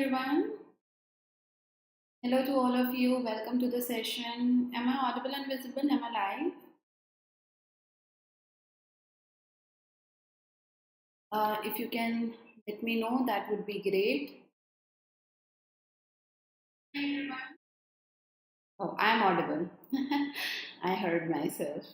everyone. Hello to all of you. Welcome to the session. Am I audible and visible? Am I live? If you can let me know, that would be great. Oh, I'm audible. I heard myself.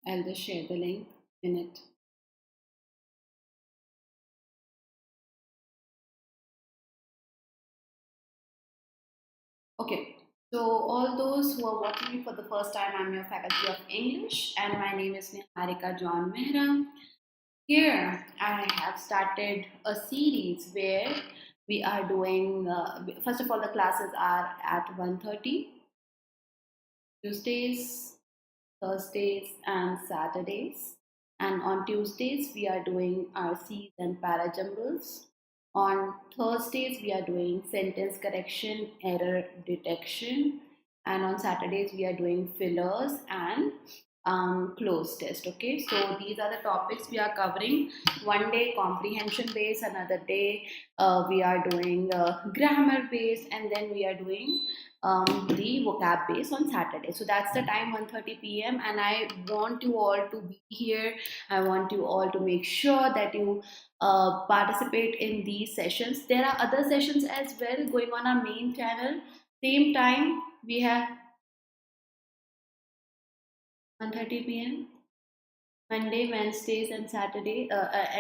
I'll just share the link in it. Okay. So all those who are watching me for the first time, I'm your faculty of English, and my name is Niharika John Mehra. Here, I have started a series where we are doing, first of all, the classes are at 1:30, Tuesdays, Thursdays, and Saturdays. And on Tuesdays, we are doing RCs and parajumbles. On Thursdays, we are doing sentence correction, error detection. And on Saturdays, we are doing fillers and close test. Okay, so these are the topics we are covering. One day comprehension based, another day we are doing grammar based, and then we are doing the vocab base on Saturday. So that's the time, 1:30 p.m. and I want you all to be here. I want you all to make sure that you participate in these sessions. There are other sessions as well going on our main channel. Same time we have 1:30 p.m. Monday, Wednesdays, and Saturday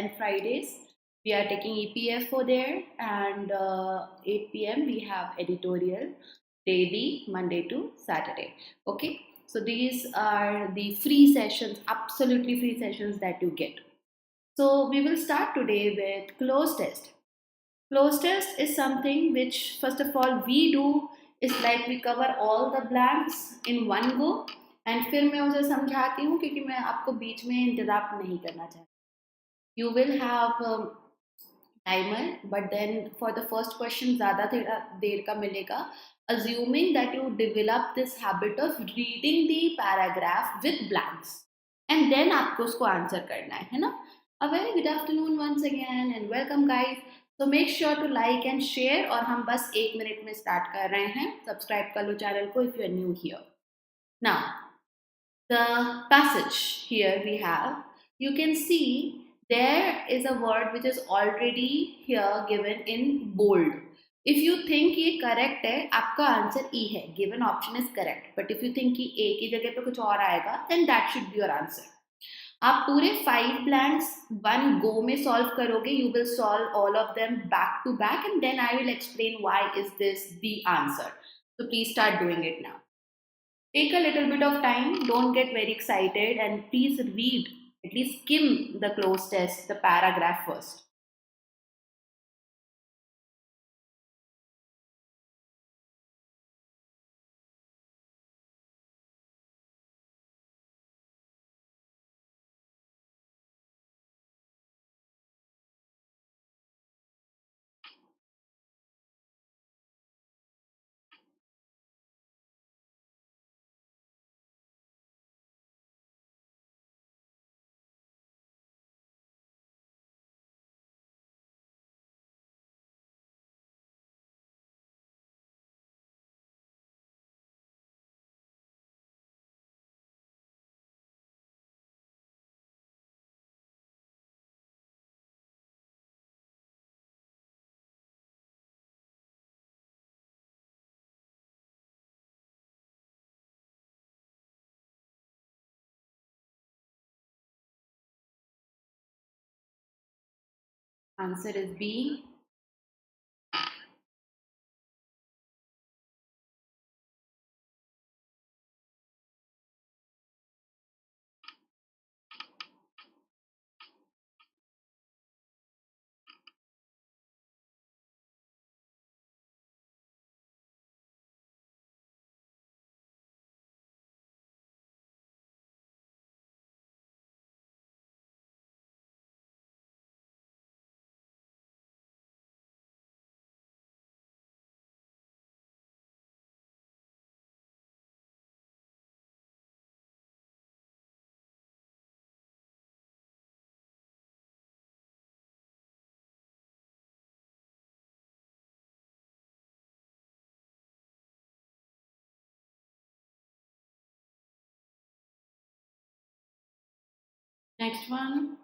and Fridays. We are taking EPF for there, and 8 p.m. we have editorial daily, Monday to Saturday. Okay, so these are the free sessions, absolutely free sessions that you get. So we will start today with close test. Close test is something which, first of all, we do is like we cover all the blanks in one go, and फिर मैं उसे समझाती हूँ क्योंकि मैं आपको बीच में interrupt नहीं करना चाहती. You will have timer, but then for the first question ज़्यादा देर का मिलेगा, assuming that you develop this habit of reading the paragraph with blanks, and then आपको उसको answer करना है ना? A very good afternoon once again and welcome guys. So make sure to like and share, और हम बस 1 minute में start कर रहे हैं. Subscribe कर लो channel को if you are new here. Now, the passage here we have, you can see there is a word which is already here given in bold. If you think ये correct है, आपका answer E है. Given option is correct. But if you think कि A की जगह पे कुछ और आएगा, then that should be your answer. आप पूरे 5 blanks one go में solve करोगे. You will solve all of them back to back, and then I will explain why is this the answer. So please start doing it now. Take a little bit of time, don't get very excited, and please read, at least skim the close test, the paragraph first. Answer is B. Next one.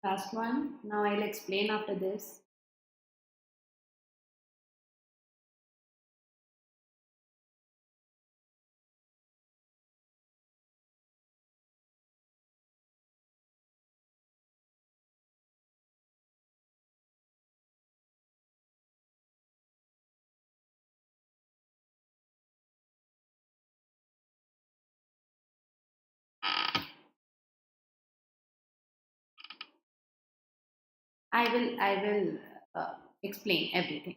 Last one. Now I'll explain after this. I will explain everything.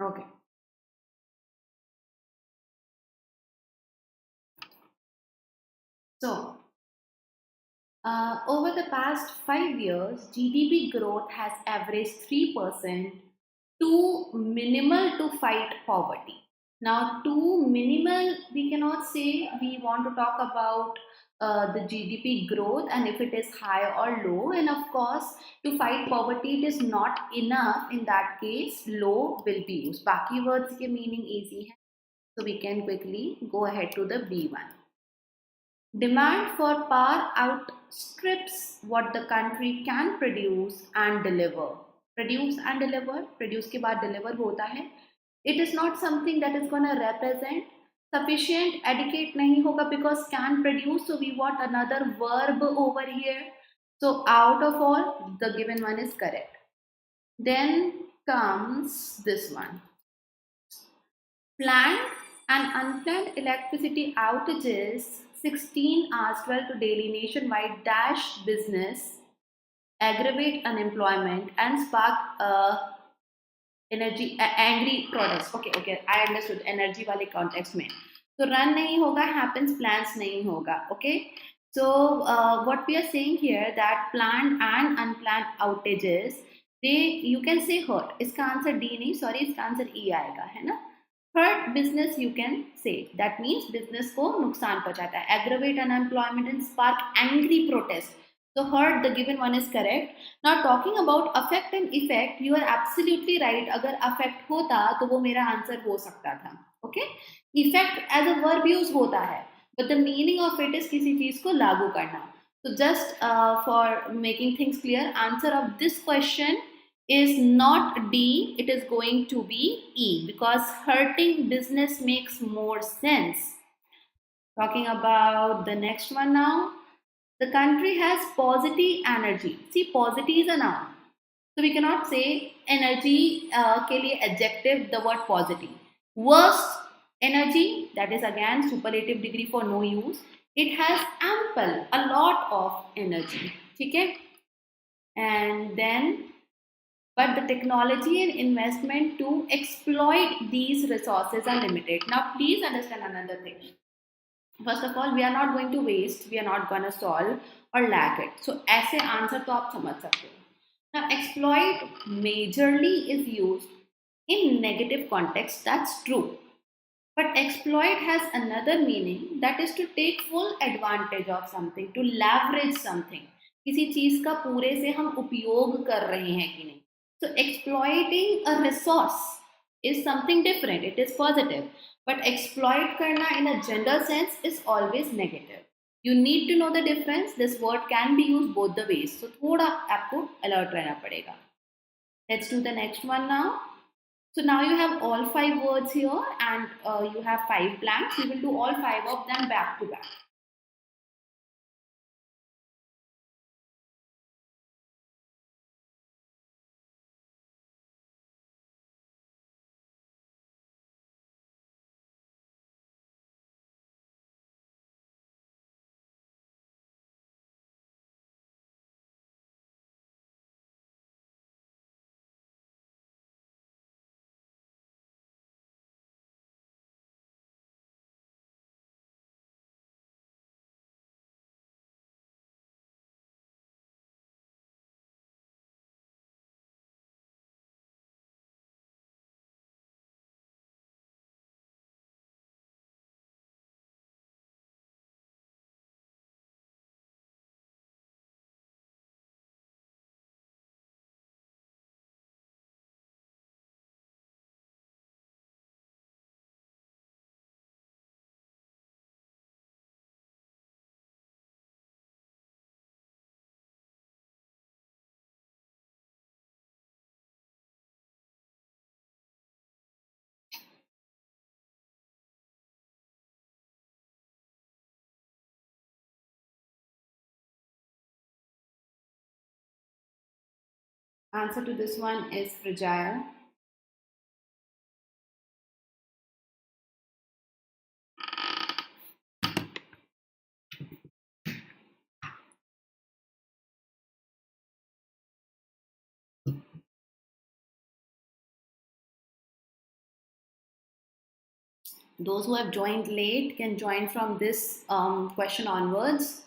Okay. So, over the past 5 years, GDP growth has averaged 3%, too minimal to fight poverty. Now, too minimal, we cannot say we want to talk about the GDP growth and if it is high or low. And of course, to fight poverty, it is not enough. In that case, low will be used. Baki words ke meaning easy hai. So we can quickly go ahead to the B1. Demand for power outstrips what the country can produce and deliver. Produce and deliver, produce के बाद deliver होता है. It is not something that is going to represent. Sufficient, adequate नहीं होगा because can produce, so we want another verb over here. So out of all, the given one is correct. Then comes this one. Planned and unplanned electricity outages 16 hours 12 to daily nationwide dash business, aggravate unemployment and spark angry protests. Okay, I understood. Energy wale context mein. So run nahi hoga, happens, plans nahi hoga. Okay. So what we are saying here that planned and unplanned outages, you can say hurt. इसका answer D नहीं, sorry, इसका answer E आएगा, है ना? Hurt business you can say. That means business को नुकसान पहुंचाता है. Aggravate unemployment and spark angry protest. So hurt, the given one is correct. Now talking about affect and effect, you are absolutely right. अगर affect होता तो वो मेरा answer हो सकता था. Okay? Effect as a verb use होता है, but the meaning of it is किसी चीज को लागू करना. So just for making things clear, answer of this question is not D, it is going to be E because hurting business makes more sense. Talking about the next one now. The country has positive energy. See, positive is a noun. So we cannot say energy के लिए adjective the word positive. Worst energy, that is again superlative degree for no use. It has ample, a lot of energy. Okay? And then but the technology and investment to exploit these resources are limited. Now, please understand another thing. First of all, we are not going to waste, we are not going to solve or lack it. So, ऐसे answer तो आप समझ सकते हो. Now, exploit majorly is used In negative context, that's true. But exploit has another meaning, that is to take full advantage of something, to leverage something. किसी चीज का पूरे से हम उपयोग कर रहे हैं कि नहीं. So exploiting a resource is something different. It is positive. But exploit करना in a general sense is always negative. You need to know the difference. This word can be used both the ways. So थोड़ा आपको alert रहना पड़ेगा. Let's do the next one now. So now you have all 5 words here and you have 5 blanks. We will do all 5 of them back to back. Answer to this one is fragile. Those who have joined late can join from this question onwards.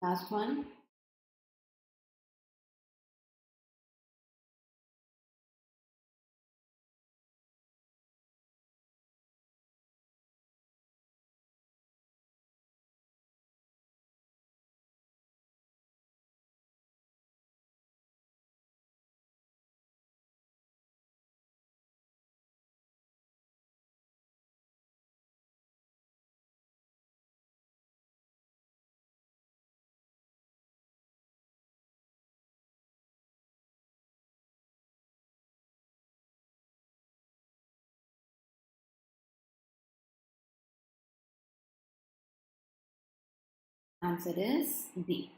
Last one. Answer is D.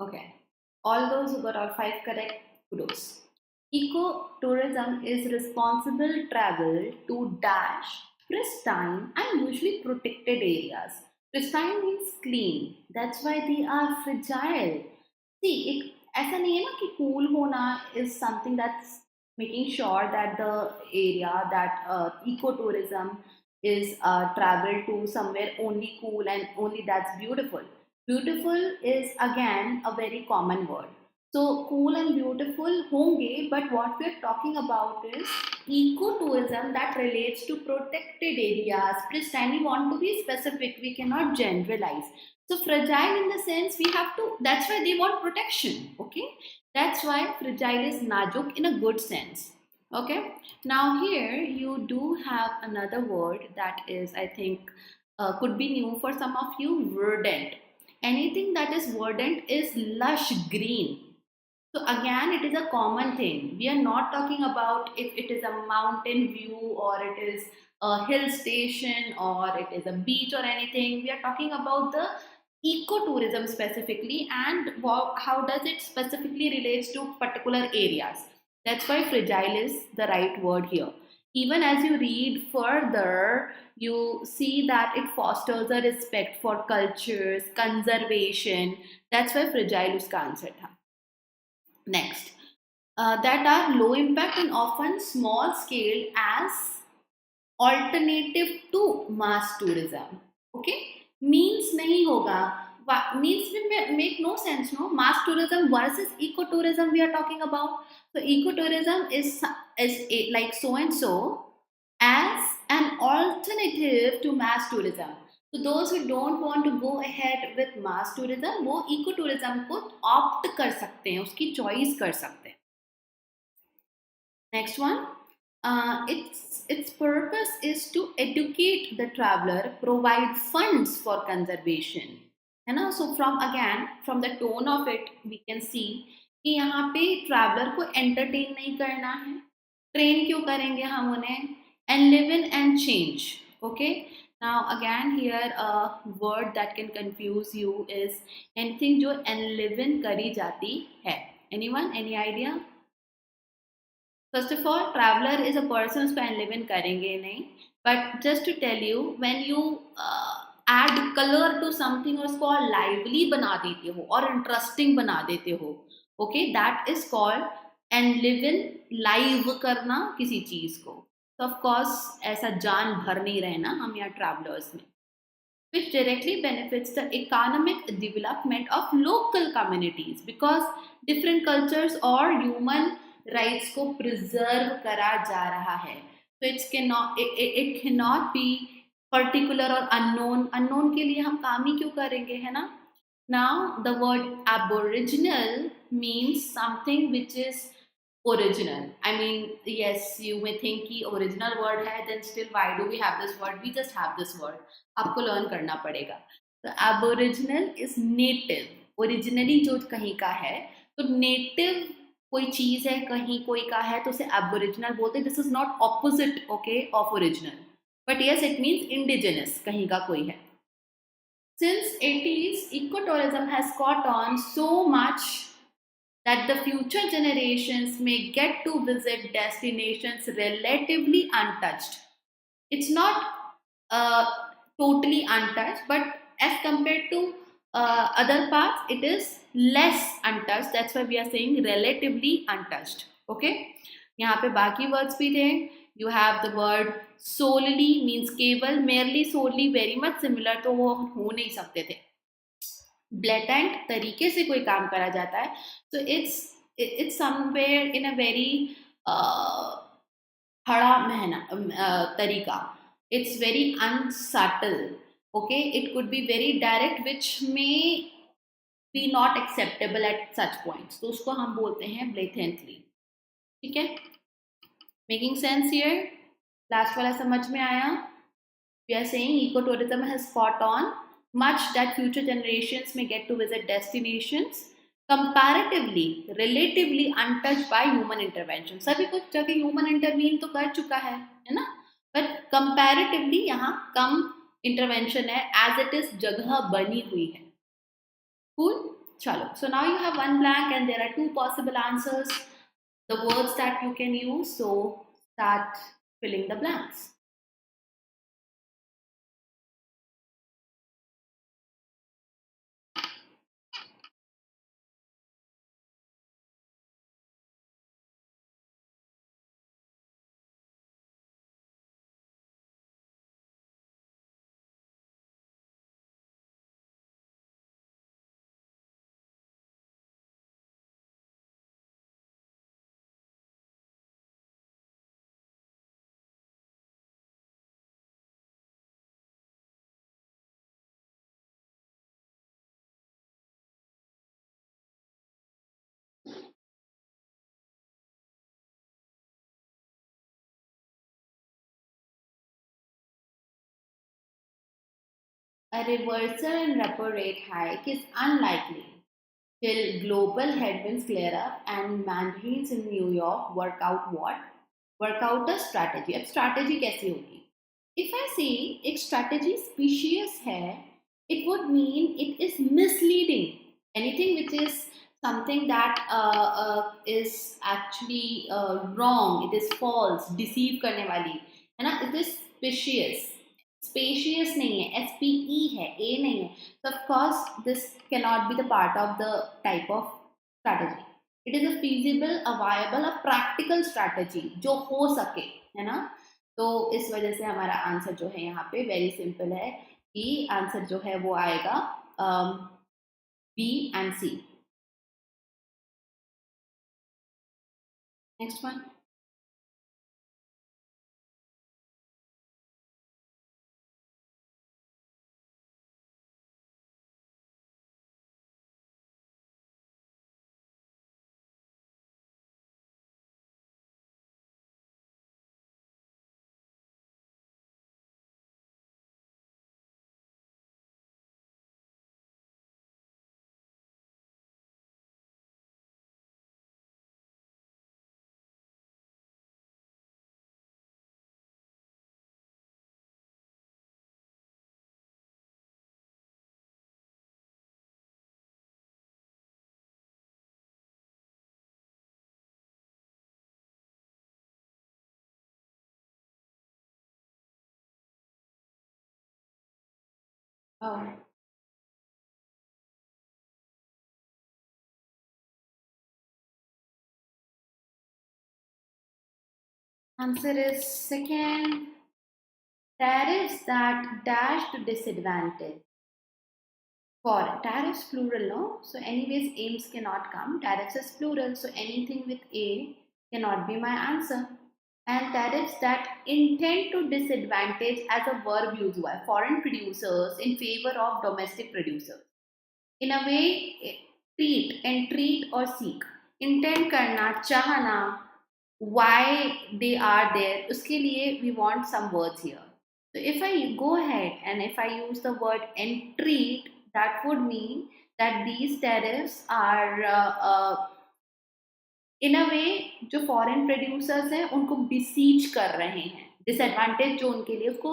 Okay. All those who got all 5 correct, kudos. Ecotourism is responsible travel to dash pristine and usually protected areas. Pristine means clean. That's why they are fragile. See, it ऐसा नहीं है ना कि cool होना is something that's making sure that the area that ecotourism is travel to somewhere only cool and only that's beautiful. Beautiful is again a very common word. So cool and beautiful honge, but what we are talking about is ecotourism that relates to protected areas. Pristine, we want to be specific. We cannot generalize. So fragile in the sense we have to. That's why they want protection. Okay, that's why fragile is najuk in a good sense. Okay. Now here you do have another word that is, I think, could be new for some of you. Verdant. Anything that is verdant is lush green. So again, it is a common thing. We are not talking about if it is a mountain view or it is a hill station or it is a beach or anything. We are talking about the ecotourism specifically and how does it specifically relates to particular areas. That's why fragile is the right word here. Even as you read further, you see that it fosters a respect for cultures, conservation. That's why fragile uska answer tha. Next, that are low impact and often small scale as alternative to mass tourism. Okay, means nahi hoga. Means will make no sense, no? Mass tourism versus ecotourism we are talking about. So ecotourism is like so and so as an alternative to mass tourism. So those who don't want to go ahead with mass tourism, वो ecotourism को opt कर सकते हैं, उसकी choice कर सकते हैं. Next one, its purpose is to educate the traveler, provide funds for conservation. है ना? So from the tone of it, we can see कि यहाँ पे traveler को entertain नहीं करना है. Train क्यों करेंगे हम उन्हें? Enliven and change. Okay. Now again here a word that can confuse you is anything जो enliven करी जाती है. Anyone? Any idea? First of all, traveler is a person उसको enliven करेंगे नहीं. But just to tell you, when you add color to something और उसको और lively बना देते हो और interesting बना देते हो, okay, that is called enliven, live करना किसी चीज को. So of course ऐसा जान भर नहीं रहना हम यहाँ travelers में, which directly benefits the economic development of local communities because different cultures or human rights को preserve करा जा रहा है. So it cannot be particular or unknown. Unknown के लिए हम काम ही क्यों करेंगे, है ना? Now the word aboriginal means something which is original. I mean, yes, you may think कि original word है, then still why do we have this word? We just have this word. आपको learn करना पड़ेगा. So aboriginal is native. Originally जो कहीं का है, तो native कोई चीज है कहीं कोई का है तो उसे aboriginal बोलते हैं. This is not opposite, okay, of original. But yes, it means indigenous, कहीं का कोई है. Since 80s, ecotourism has caught on so much that the future generations may get to visit destinations relatively untouched. It's not totally untouched, but as compared to other parts, it is less untouched. That's why we are saying relatively untouched. Okay? यहाँ पे बाकी words भी थे. You have the word solely means केवल, merely, solely very much similar तो वो हो नहीं सकते थे. Blatant तरीके से कोई काम करा जाता है. So it's somewhere in a very खड़ा मेहना तरीका. It's very unsubtle. Okay, it could be very direct, which may be not acceptable at such points. तो उसको हम बोलते हैं blatantly. ठीक है? Making sense here? Last वाला समझ में आया? We are saying ecotourism has caught on much that future generations may get to visit destinations comparatively, relatively untouched by human intervention. सभी कुछ जगह human intervene तो कर चुका है ना? बट कंपैरेटिवली यहाँ कम इंटरवेंशन है एज इट इज जगह बनी हुई है. Cool? Chalo. So now you have one blank and there are two possible answers. The words that you can use. So start filling the blanks. A reversal in repo rate hike is unlikely till global headwinds clear up and mandarins in New York work out what? Work out a strategy. अब strategy कैसी होगी? If I say एक strategy specious है, it would mean it is misleading. Anything which is something that is actually wrong, it is false, deceive करने वाली, है ना? It is specious. Spacious नहीं है, SPE है, A नहीं है. So of course this cannot be the part of the type of strategy. It is a feasible, a viable, a practical strategy जो हो सके, है ना? तो इस वजह से हमारा आंसर जो है यहाँ पे वेरी सिंपल है कि आंसर जो है वो आएगा B and C. Next one. Answer is second. Tariffs that dash to disadvantage. For tariffs plural, no? So anyways, aims cannot come. Tariffs is plural, so anything with A cannot be my answer. And tariffs that intend to disadvantage as a verb use हुआ है foreign producers in favor of domestic producers. In a way, treat, entreat or seek. Intend करना, चाहना, why they are there, उसके लिए we want some words here. So if I go ahead and if I use the word entreat, that would mean that these tariffs are in a way जो foreign producers हैं उनको बिसीच कर रहे हैं. Disadvantage जो उनके लिए उसको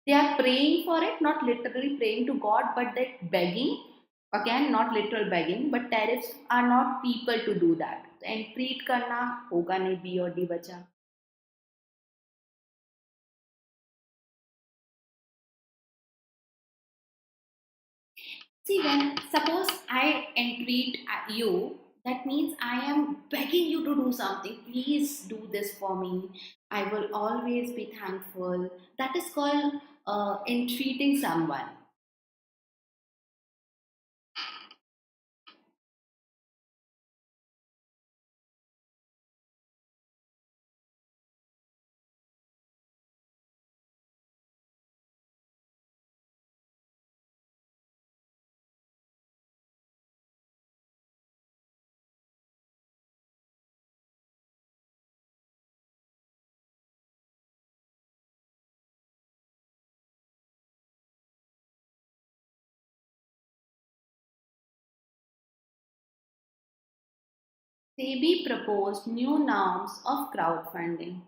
they are praying for it, not literally praying to God, but they begging. Again, not literal begging, but tariffs are not people to do that. And treat करना होगा नहीं, B और D बचा. See, when suppose I entreat you, that means I am begging you to do something. Please do this for me. I will always be thankful. That is called entreating someone. SEBI proposed new norms of crowdfunding.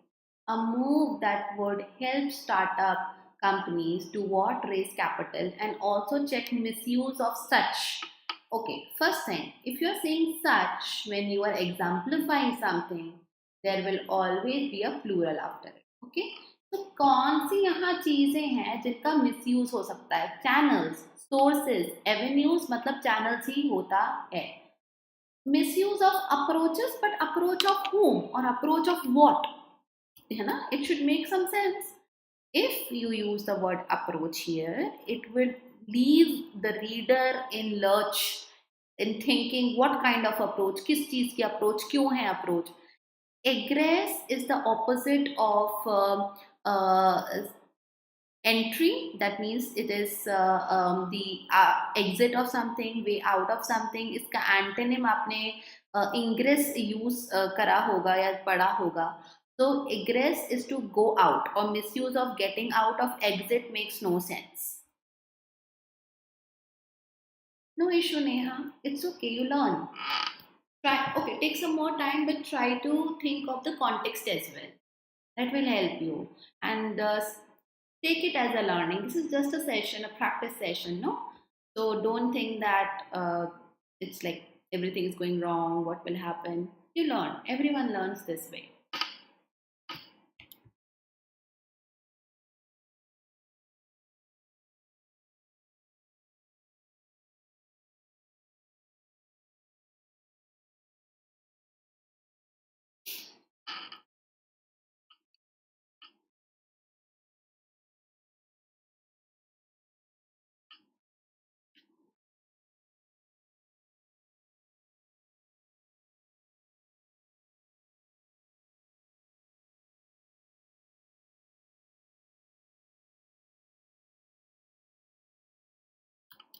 a move that would help startup companies to what raise capital and also check misuse of such. Okay, first thing, if you are saying such when you are exemplifying something, there will always be a plural after it. Okay, तो कौन सी यहाँ चीजें हैं जिनका misuse हो सकता है? Channels, sources, avenues, मतलब चैनल्स ही होता है. Misuse of approaches, but approach of whom और अप्रोच ऑफ what, है ना? It should make some sense. If you use the word approach here, it will leave the reader in lurch in thinking what kind of approach, किस चीज की approach, क्यों है approach. Egress is the opposite of entry. That means it is the exit of something, way out of something. इसका antonym आपने ingress use करा होगा या पढ़ा होगा. So egress is to go out, or misuse of getting out of exit makes no sense. No issue, Neha. It's okay, you learn. Try, okay, take some more time, but try to think of the context as well. That will help you. And take it as a learning. This is just a session, a practice session, no? So don't think that it's like everything is going wrong, what will happen. You learn. Everyone learns this way.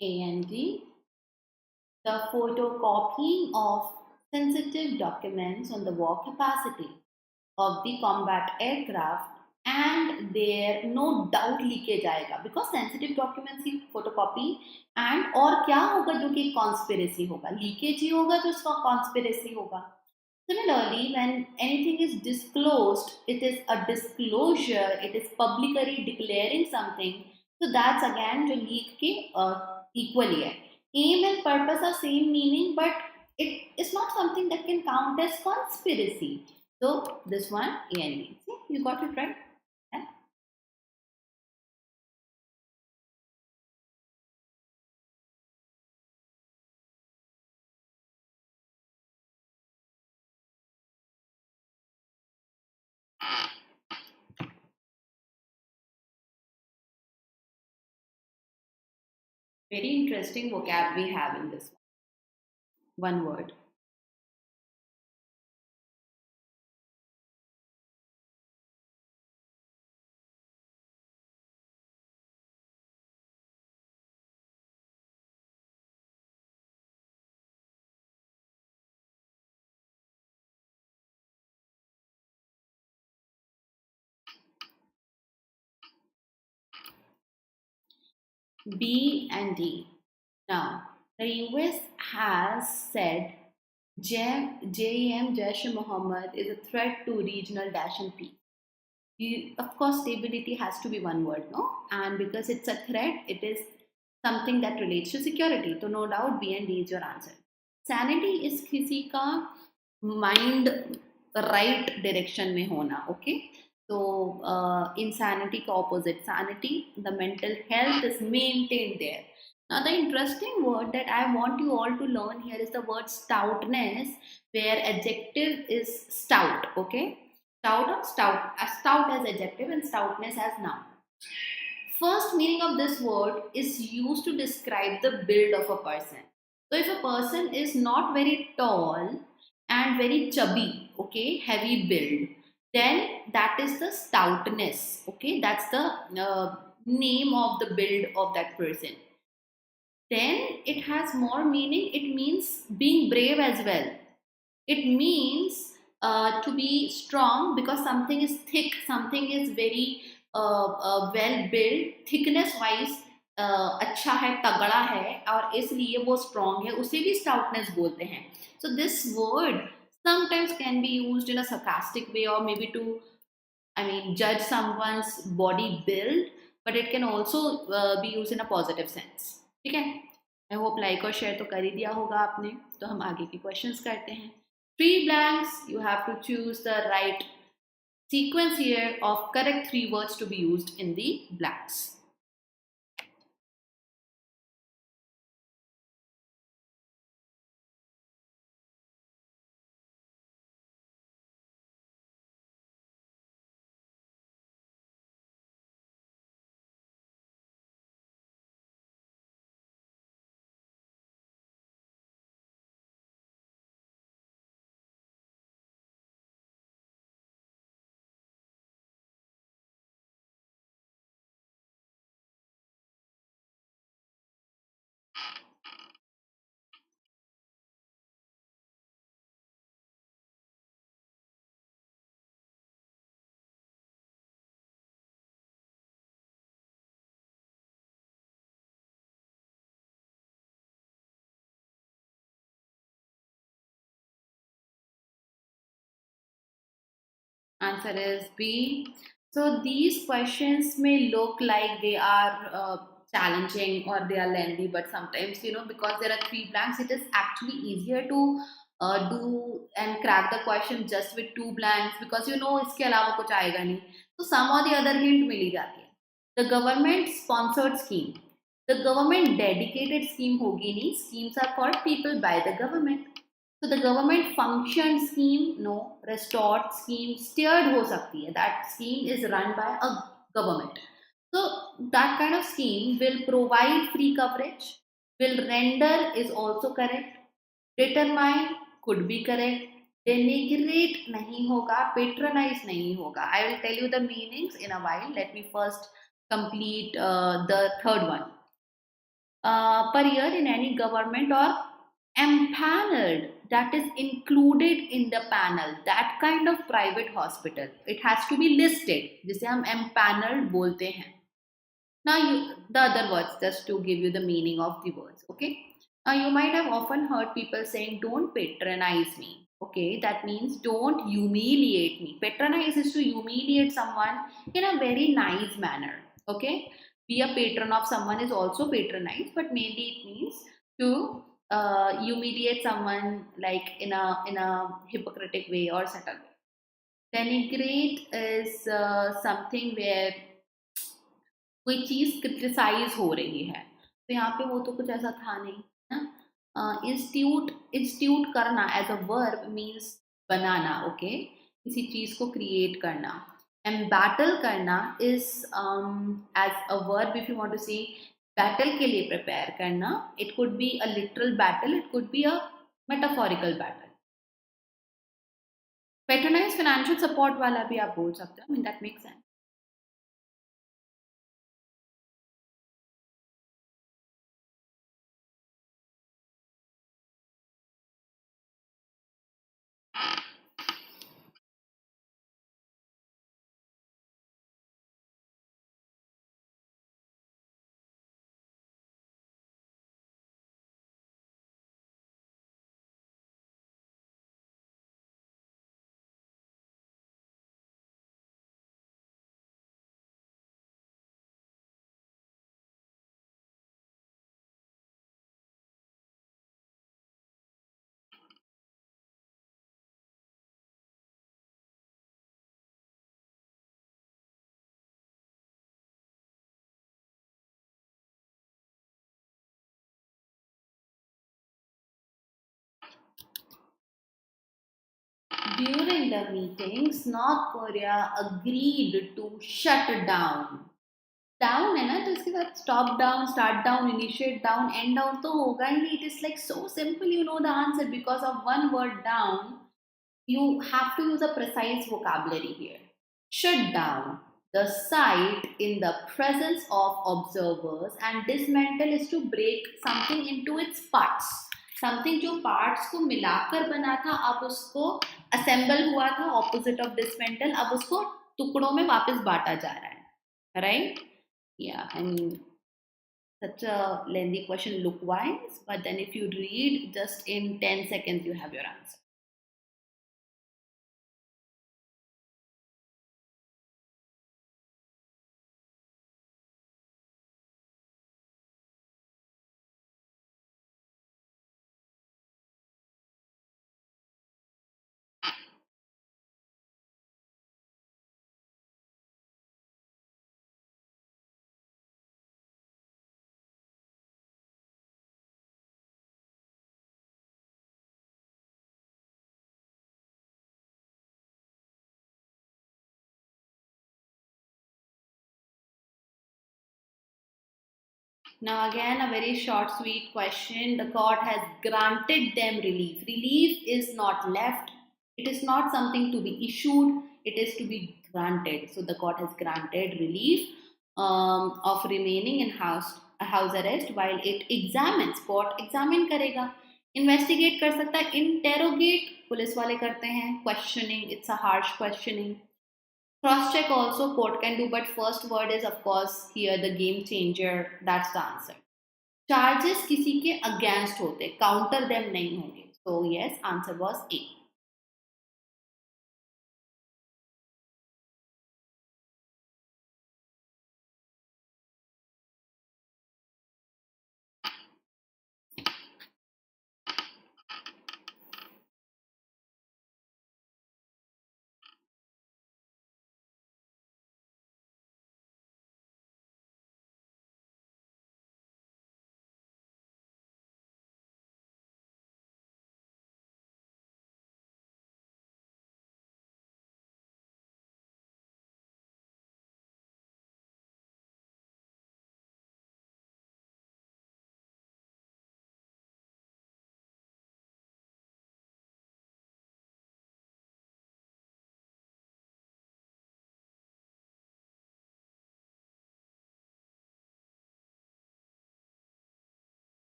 A and D. The photocopying of sensitive documents on the war capacity of the combat aircraft, and there no doubt leakage आएगा because sensitive documents की photocopy, and और क्या होगा जो कि conspiracy होगा, leakage ही होगा जो उसका conspiracy होगा. Similarly, when anything is disclosed, it is a disclosure, it is publicly declaring something. So that's again जो leak के equally है. Aim and purpose are same meaning, but it is not something that can count as conspiracy. So this one A and B. See, you got it right. Yeah? Very interesting vocab we have in this one word. B and D. Now, the US has said JEM, Jaish-e-Mohammed, is a threat to regional dash and peace. Of course, stability has to be one word, no? And because it's a threat, it is something that relates to security. So no doubt B and D is your answer. Sanity is किसी का mind right direction में होना, okay? So insanity का opposite, sanity, the mental health is maintained there. Now the interesting word that I want you all to learn here is the word stoutness, where adjective is stout, okay? Stout or stout, stout as adjective and stoutness as noun. First meaning of this word is used to describe the build of a person. So if a person is not very tall and very chubby, okay, heavy build, then that is the stoutness, okay, that's the name of the build of that person. Then it has more meaning. It means being brave as well. It means to be strong because something is thick, something is very well built, thickness wise अच्छा है, तगड़ा है, और इसलिए वो strong है, उसे भी stoutness बोलते हैं. So this word sometimes can be used in a sarcastic way or maybe to I mean, judge someone's body build, but it can also be used in a positive sense. ठीक है? I hope like और share तो कर ही दिया होगा आपने. तो हम आगे के questions करते हैं. 3 blanks. You have to choose the right sequence here of correct 3 words to be used in the blanks. Answer is B. So these questions may look like they are challenging or they are lengthy, but sometimes, because there are 3 blanks, it is actually easier to do and crack the question just with 2 blanks, because इसके अलावा कुछ आएगा नहीं. So some or the other hint मिल ही जाती है. The government sponsored scheme. The government dedicated scheme होगी नहीं. Schemes are called people by the government. So the government function scheme, no. Restored scheme, steered हो सकती है. That scheme is run by a government. So that kind of scheme will provide free coverage. Will render is also correct. Determine could be correct. Denigrate नहीं होगा. Patronize नहीं होगा. I will tell you the meanings in a while. Let me first complete the third one. Per year in any government or empaneled, that is included in the panel, that kind of private hospital, it has to be listed, जिसे हम empaneled बोलते हैं. Now the other words, just to give you the meaning of the words, okay? Now you might have often heard people saying, don't patronize me. Okay, that means don't humiliate me. Patronize is to humiliate someone in a very nice manner. Okay, be a patron of someone is also patronize, but maybe it means to humiliate someone like in a hypocritic way or subtle way. Denigrate is something where कोई चीज criticise हो रही है, तो यहाँ पे वो तो कुछ ऐसा था नहीं ना. इंस्टीट्यूट करना एज अ वर्ब मीन्स बनाना. ओके, किसी चीज को क्रिएट करना. एम्बैटल करना is as a verb if you want to say battle के लिए प्रिपेयर करना. It could be a literal battle, it could be a metaphorical battle. Patronise financial support वाला भी आप बोल सकते हो. I mean that makes sense. During the meetings, North Korea agreed to shut down. Down है ना, तो इसके साथ stop down, start down, initiate down, end down तो होगा ही नहीं. It is like so simple, you know the answer. Because of one word down, you have to use a precise vocabulary here. Shut down the site in the presence of observers, and dismantle is to break something into its parts. Something जो parts को मिलाकर बना था, अब उसको assemble हुआ था. Opposite of dismantle, अब उसको टुकड़ों में वापस बांटा जा रहा है. Right? Yeah, I mean, such a lengthy question look-wise, but then if you read, just in 10 seconds you have your answer. Now again, a very short, sweet question. The court has granted them relief. Relief is not left. It is not something to be issued. It is to be granted. So the court has granted relief of remaining in house arrest while it examines. Court examine करेगा. Investigate कर सकता है. Interrogate police वाले करते हैं. Questioning. It's a harsh questioning. Cross check also court can do, but first word is of course here the game changer. That's the answer. Charges किसी के against होते, counter them नहीं होंगे. So yes, answer was A.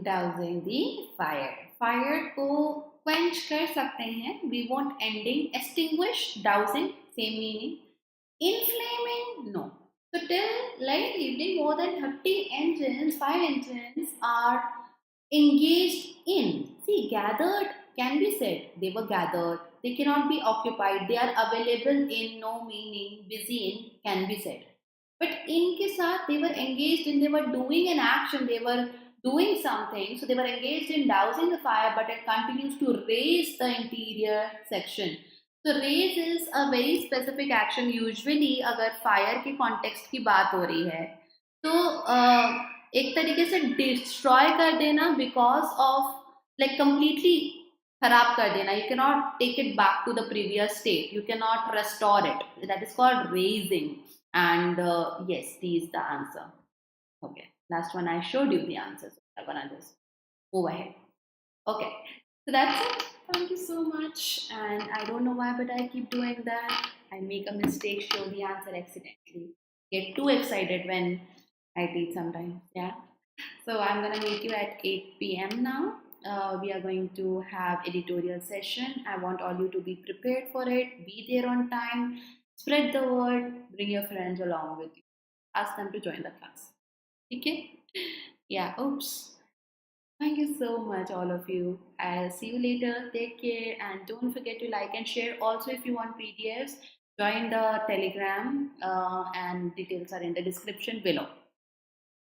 Dousing the fire. Fire को quench कर सकते हैं. We want ending. Extinguish, dousing, same meaning. Inflaming, no. So till late evening, more than 30 engines, fire engines are engaged in. See, gathered can be said. They were gathered. They cannot be occupied. They are available in, no meaning. Busy in can be said. But in के साथ they were engaged in, they were doing an action, they were doing something. So they were engaged in dousing the fire, but it continues to raise the interior section. So raise is a very specific action. Usually अगर fire के context की बात हो रही है तो एक तरीके से destroy कर देना because of like completely खराब कर देना. You cannot take it back to the previous state. You cannot restore it. That is called raising. And yes, D is the answer. Okay, last one I showed you the answers. I'm gonna just move ahead. Okay, so that's it. Thank you so much. And I don't know why, but I keep doing that. I make a mistake, show the answer accidentally. Get too excited when I teach sometimes. Yeah. So I'm gonna meet you at 8 p.m. now. We are going to have editorial session. I want all you to be prepared for it. Be there on time. Spread the word. Bring your friends along with you. Ask them to join the class. Okay? Yeah. Oops. Thank you so much, all of you. I'll see you later. Take care and don't forget to like and share. Also, if you want PDFs, join the Telegram and details are in the description below.